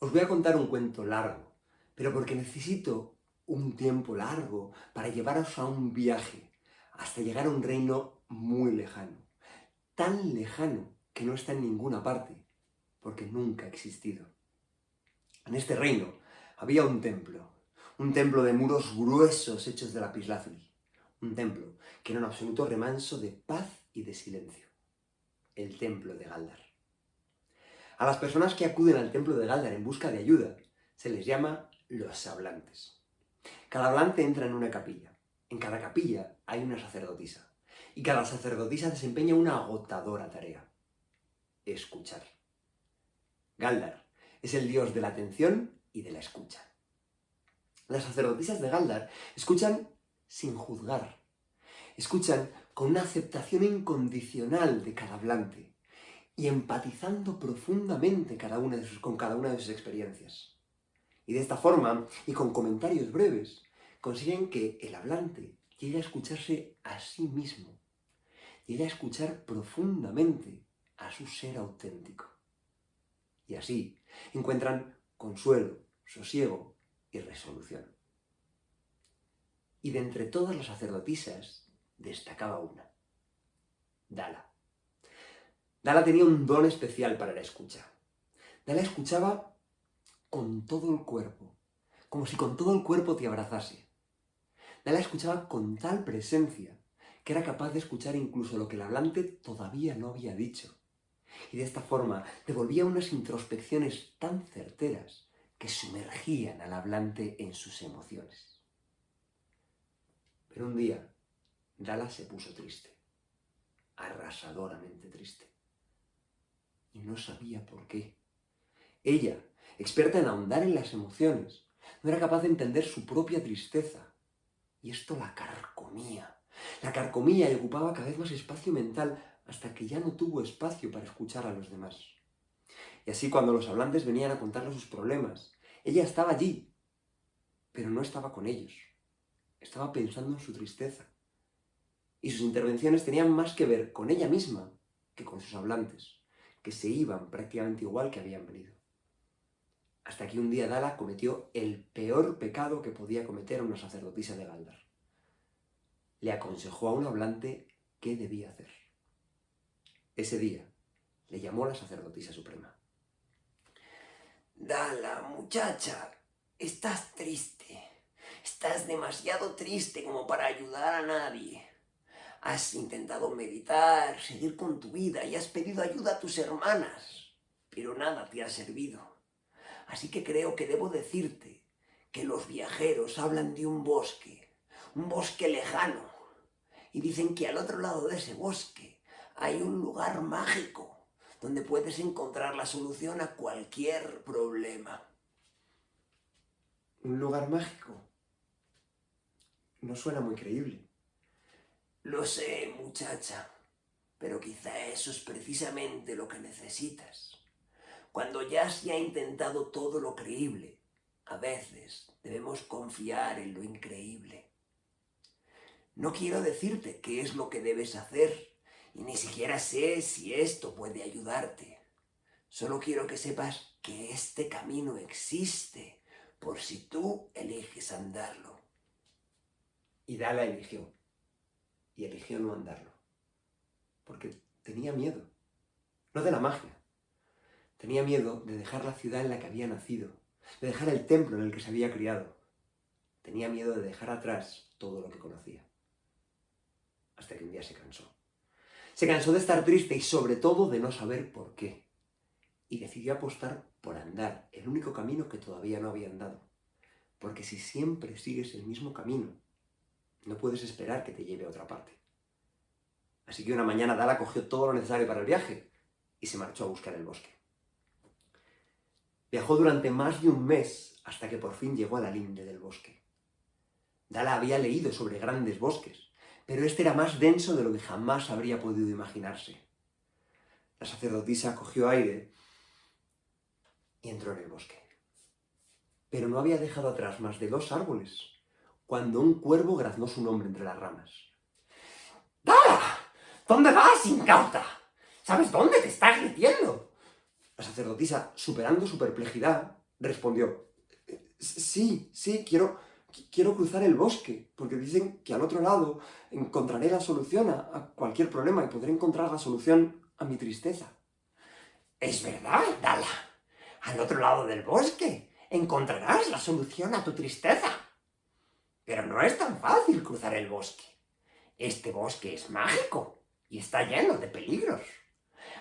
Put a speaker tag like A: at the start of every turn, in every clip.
A: Os voy a contar un cuento largo, pero porque necesito un tiempo largo para llevaros a un viaje, hasta llegar a un reino muy lejano. Tan lejano que no está en ninguna parte, porque nunca ha existido. En este reino había un templo de muros gruesos hechos de lapislázuli, un templo que era un absoluto remanso de paz y de silencio, el templo de Galdar. A las personas que acuden al templo de Galdar en busca de ayuda se les llama los hablantes. Cada hablante entra en una capilla. En cada capilla hay una sacerdotisa. Y cada sacerdotisa desempeña una agotadora tarea: escuchar. Galdar es el dios de la atención y de la escucha. Las sacerdotisas de Galdar escuchan sin juzgar. Escuchan con una aceptación incondicional de cada hablante y empatizando profundamente con cada una de sus experiencias. Y de esta forma, y con comentarios breves, consiguen que el hablante llegue a escucharse a sí mismo, llegue a escuchar profundamente a su ser auténtico. Y así encuentran consuelo, sosiego y resolución. Y de entre todas las sacerdotisas destacaba una: Dala. Dala tenía un don especial para la escucha. Dala escuchaba con todo el cuerpo, como si con todo el cuerpo te abrazase. Dala escuchaba con tal presencia que era capaz de escuchar incluso lo que el hablante todavía no había dicho. Y de esta forma devolvía unas introspecciones tan certeras que sumergían al hablante en sus emociones. Pero un día, Dala se puso triste, arrasadoramente triste. Y no sabía por qué. Ella, experta en ahondar en las emociones, no era capaz de entender su propia tristeza. Y esto la carcomía y ocupaba cada vez más espacio mental hasta que ya no tuvo espacio para escuchar a los demás. Y así, cuando los hablantes venían a contarle sus problemas, ella estaba allí, pero no estaba con ellos. Estaba pensando en su tristeza. Y sus intervenciones tenían más que ver con ella misma que con sus hablantes, que se iban prácticamente igual que habían venido. Hasta que un día Dala cometió el peor pecado que podía cometer una sacerdotisa de Galdar. Le aconsejó a un hablante qué debía hacer. Ese día le llamó la sacerdotisa suprema. Dala, muchacha, estás triste. Estás demasiado triste como para ayudar a nadie. Has intentado meditar, seguir con tu vida y has pedido ayuda a tus hermanas, pero nada te ha servido. Así que creo que debo decirte que los viajeros hablan de un bosque lejano, y dicen que al otro lado de ese bosque hay un lugar mágico donde puedes encontrar la solución a cualquier problema. ¿Un lugar mágico? No suena muy creíble. Lo sé, muchacha, pero quizá eso es precisamente lo que necesitas. Cuando ya se ha intentado todo lo creíble, a veces debemos confiar en lo increíble. No quiero decirte qué es lo que debes hacer, y ni siquiera sé si esto puede ayudarte. Solo quiero que sepas que este camino existe, por si tú eliges andarlo. Y Dala eligió, y eligió no andarlo, porque tenía miedo, no de la magia. Tenía miedo de dejar la ciudad en la que había nacido, de dejar el templo en el que se había criado. Tenía miedo de dejar atrás todo lo que conocía. Hasta que un día se cansó. Se cansó de estar triste y sobre todo de no saber por qué. Y decidió apostar por andar el único camino que todavía no había andado. Porque si siempre sigues el mismo camino, no puedes esperar que te lleve a otra parte. Así que una mañana Dala cogió todo lo necesario para el viaje y se marchó a buscar el bosque. Viajó durante más de un mes hasta que por fin llegó a la linde del bosque. Dala había leído sobre grandes bosques, pero este era más denso de lo que jamás habría podido imaginarse. La sacerdotisa cogió aire y entró en el bosque. Pero no había dejado atrás más de 2 árboles, cuando un cuervo graznó su nombre entre las ramas. ¡Dala! ¿Dónde vas, incauta? ¿Sabes dónde te estás metiendo? La sacerdotisa, superando su perplejidad, Respondió, sí, quiero cruzar el bosque, porque dicen que al otro lado encontraré la solución a cualquier problema y podré encontrar la solución a mi tristeza.
B: Es verdad, Dala. Al otro lado del bosque encontrarás la solución a tu tristeza. Pero no es tan fácil cruzar el bosque. Este bosque es mágico y está lleno de peligros.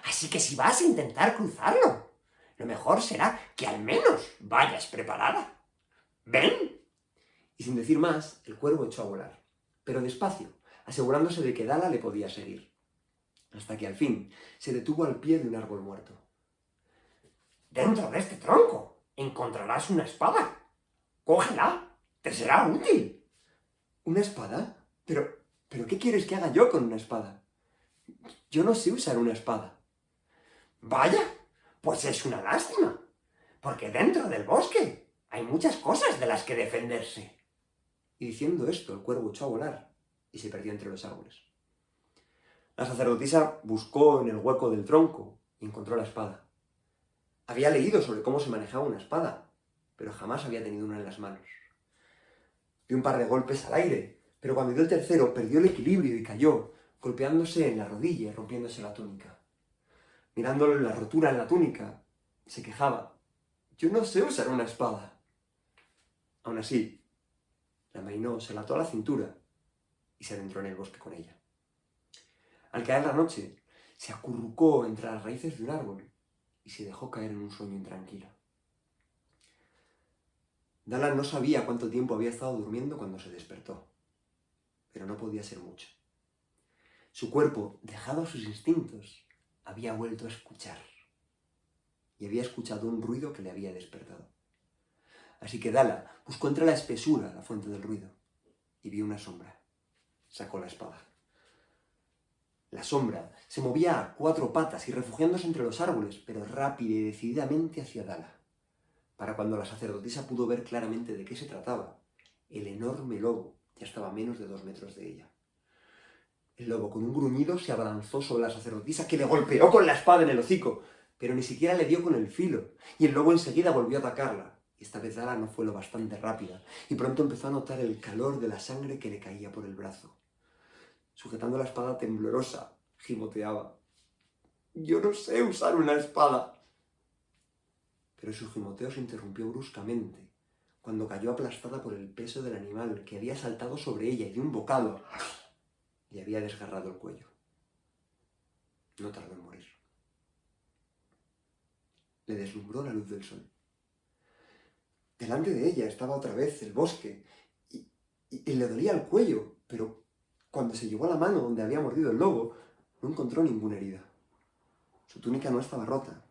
B: Así que si vas a intentar cruzarlo, lo mejor será que al menos vayas preparada. ¡Ven!
A: Y sin decir más, el cuervo echó a volar, pero despacio, asegurándose de que Dala le podía seguir, hasta que al fin se detuvo al pie de un árbol muerto.
B: Dentro de este tronco encontrarás una espada. Cógela, te será útil.
A: ¿Una espada? ¿Pero qué quieres que haga yo con una espada? Yo no sé usar una espada.
B: Vaya, pues es una lástima, porque dentro del bosque hay muchas cosas de las que defenderse.
A: Y diciendo esto, el cuervo echó a volar y se perdió entre los árboles. La sacerdotisa buscó en el hueco del tronco y encontró la espada. Había leído sobre cómo se manejaba una espada, pero jamás había tenido una en las manos. Dio un par de golpes al aire, pero cuando dio el tercero perdió el equilibrio y cayó, golpeándose en la rodilla y rompiéndose la túnica. Mirándole la rotura en la túnica, se quejaba. Yo no sé usar una espada. Aún así, la mainó, se la ató a la cintura y se adentró en el bosque con ella. Al caer la noche, se acurrucó entre las raíces de un árbol y se dejó caer en un sueño intranquilo. Dala no sabía cuánto tiempo había estado durmiendo cuando se despertó, pero no podía ser mucho. Su cuerpo, dejado a sus instintos, había vuelto a escuchar y había escuchado un ruido que le había despertado. Así que Dala buscó entre la espesura la fuente del ruido y vio una sombra. Sacó la espada. La sombra se movía a cuatro patas y refugiándose entre los árboles, pero rápida y decididamente hacia Dala. Para cuando la sacerdotisa pudo ver claramente de qué se trataba, el enorme lobo ya estaba a menos de 2 metros de ella. El lobo, con un gruñido, se abalanzó sobre la sacerdotisa, que le golpeó con la espada en el hocico, pero ni siquiera le dio con el filo, y el lobo enseguida volvió a atacarla. Y esta vez Dala no fue lo bastante rápida, y pronto empezó a notar el calor de la sangre que le caía por el brazo. Sujetando la espada temblorosa, gimoteaba. Yo no sé usar una espada. Pero su gimoteo se interrumpió bruscamente, cuando cayó aplastada por el peso del animal que había saltado sobre ella y de un bocado le había desgarrado el cuello. No tardó en morir. Le deslumbró la luz del sol. Delante de ella estaba otra vez el bosque y le dolía el cuello, pero cuando se llevó a la mano donde había mordido el lobo, no encontró ninguna herida. Su túnica no estaba rota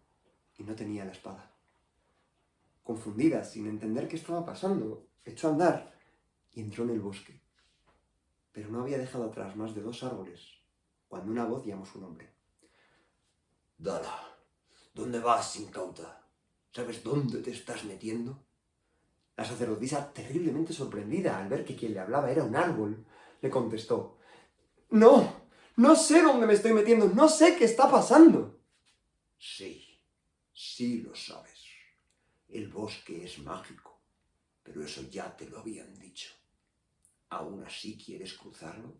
A: y no tenía la espada. Confundida, sin entender qué estaba pasando, echó a andar y entró en el bosque. Pero no había dejado atrás más de 2 árboles, cuando una voz llamó su nombre.
B: Dala, ¿dónde vas, incauta? ¿Sabes dónde te estás metiendo?
A: La sacerdotisa, terriblemente sorprendida al ver que quien le hablaba era un árbol, le contestó. No sé dónde me estoy metiendo, no sé qué está pasando.
B: Sí lo sabes. El bosque es mágico, pero eso ya te lo habían dicho. ¿Aún así quieres cruzarlo?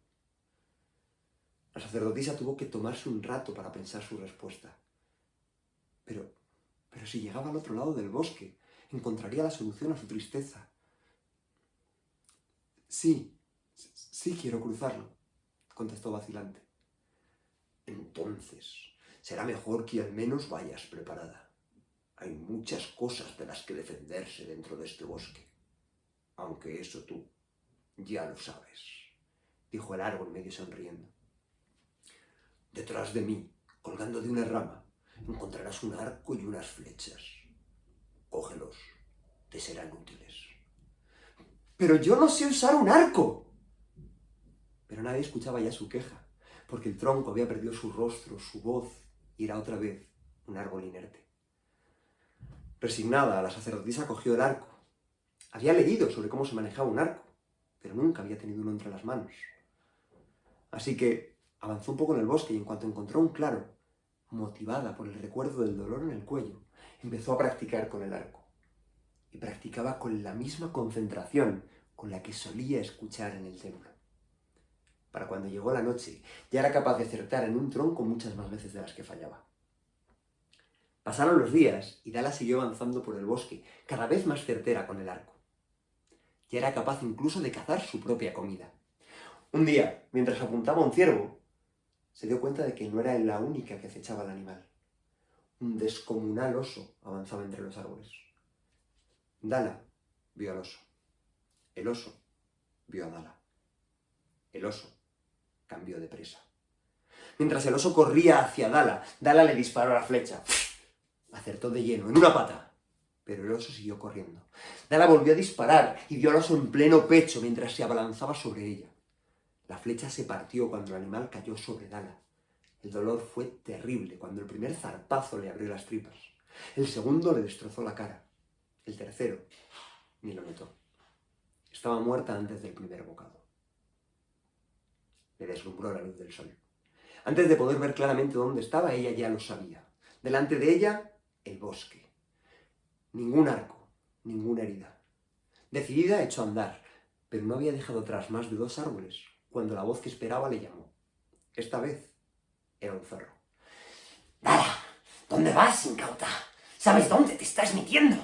A: La sacerdotisa tuvo que tomarse un rato para pensar su respuesta. Pero si llegaba al otro lado del bosque, encontraría la solución a su tristeza. Sí quiero cruzarlo, contestó vacilante.
B: Entonces, será mejor que al menos vayas preparada. Hay muchas cosas de las que defenderse dentro de este bosque. Aunque eso tú ya lo sabes,
A: dijo el árbol medio sonriendo.
B: Detrás de mí, colgando de una rama, encontrarás un arco y unas flechas. Cógelos, te serán útiles.
A: ¡Pero yo no sé usar un arco! Pero nadie escuchaba ya su queja, porque el tronco había perdido su rostro, su voz, y era otra vez un árbol inerte. Resignada, la sacerdotisa cogió el arco. Había leído sobre cómo se manejaba un arco, pero nunca había tenido uno entre las manos. Así que avanzó un poco en el bosque y en cuanto encontró un claro, motivada por el recuerdo del dolor en el cuello, empezó a practicar con el arco. y practicaba con la misma concentración con la que solía escuchar en el templo. Para cuando llegó la noche, ya era capaz de acertar en un tronco muchas más veces de las que fallaba. Pasaron los días y Dala siguió avanzando por el bosque, cada vez más certera con el arco. Ya era capaz incluso de cazar su propia comida. Un día, mientras apuntaba a un ciervo, se dio cuenta de que no era la única que acechaba al animal. Un descomunal oso avanzaba entre los árboles. Dala vio al oso. El oso vio a Dala. El oso cambió de presa. Mientras el oso corría hacia Dala, Dala le disparó la flecha. Acertó de lleno, en una pata. Pero el oso siguió corriendo. Dala volvió a disparar y dio al oso en pleno pecho mientras se abalanzaba sobre ella. La flecha se partió cuando el animal cayó sobre Dala. El dolor fue terrible cuando el primer zarpazo le abrió las tripas. El segundo le destrozó la cara. El tercero ni lo notó. Estaba muerta antes del primer bocado. Le deslumbró la luz del sol. Antes de poder ver claramente dónde estaba, ella ya lo sabía. Delante de ella, el bosque. Ningún arco, ninguna herida. Decidida, echó a andar, pero no había dejado atrás más de 2 árboles cuando la voz que esperaba le llamó. Esta vez era un zorro.
B: Dala, ¿dónde vas, incauta? ¿Sabes dónde te estás metiendo?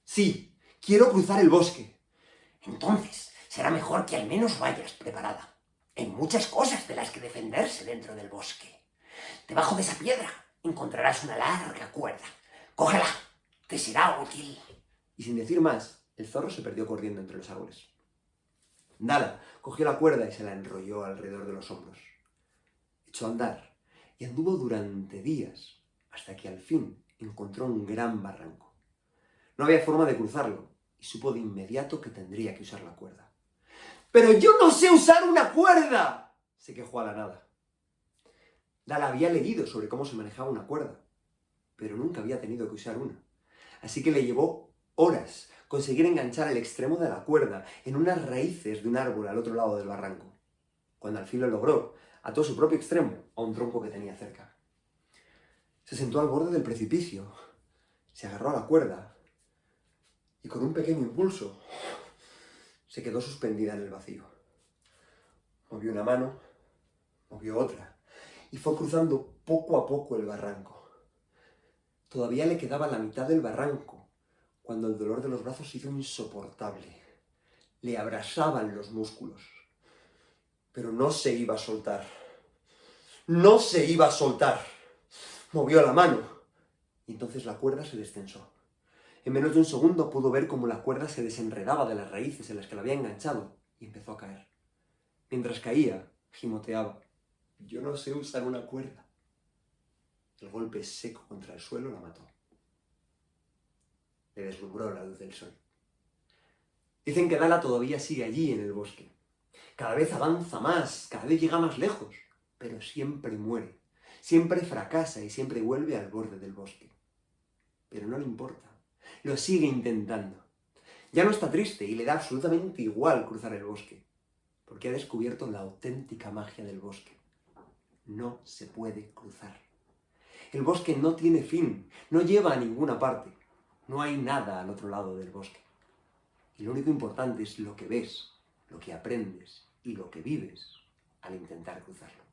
A: Sí, quiero cruzar el bosque.
B: Entonces, será mejor que al menos vayas preparada. Hay muchas cosas de las que defenderse dentro del bosque. Debajo de esa piedra encontrarás una larga cuerda. Cógela, te será útil.
A: Y sin decir más, el zorro se perdió corriendo entre los árboles. Dala cogió la cuerda y se la enrolló alrededor de los hombros. Echó a andar y anduvo durante días hasta que al fin encontró un gran barranco. No había forma de cruzarlo y supo de inmediato que tendría que usar la cuerda. ¡Pero yo no sé usar una cuerda!, se quejó a la nada. Dala había leído sobre cómo se manejaba una cuerda, pero nunca había tenido que usar una. Así que le llevó horas conseguir enganchar el extremo de la cuerda en unas raíces de un árbol al otro lado del barranco. Cuando al fin lo logró, ató su propio extremo a un tronco que tenía cerca. Se sentó al borde del precipicio, se agarró a la cuerda y con un pequeño impulso se quedó suspendida en el vacío. Movió una mano, movió otra y fue cruzando poco a poco el barranco. Todavía le quedaba la mitad del barranco cuando el dolor de los brazos se hizo insoportable. Le abrasaban los músculos. Pero no se iba a soltar. ¡No se iba a soltar! Movió la mano y entonces la cuerda se destensó. En menos de un segundo pudo ver cómo la cuerda se desenredaba de las raíces en las que la había enganchado y empezó a caer. Mientras caía, gimoteaba. Yo no sé usar una cuerda. El golpe seco contra el suelo la mató. Le deslumbró la luz del sol. Dicen que Dala todavía sigue allí en el bosque. Cada vez avanza más, cada vez llega más lejos, pero siempre muere, siempre fracasa y siempre vuelve al borde del bosque. Pero no le importa, lo sigue intentando. Ya no está triste y le da absolutamente igual cruzar el bosque, porque ha descubierto la auténtica magia del bosque. No se puede cruzar. El bosque no tiene fin, no lleva a ninguna parte. No hay nada al otro lado del bosque. Y lo único importante es lo que ves, lo que aprendes y lo que vives al intentar cruzarlo.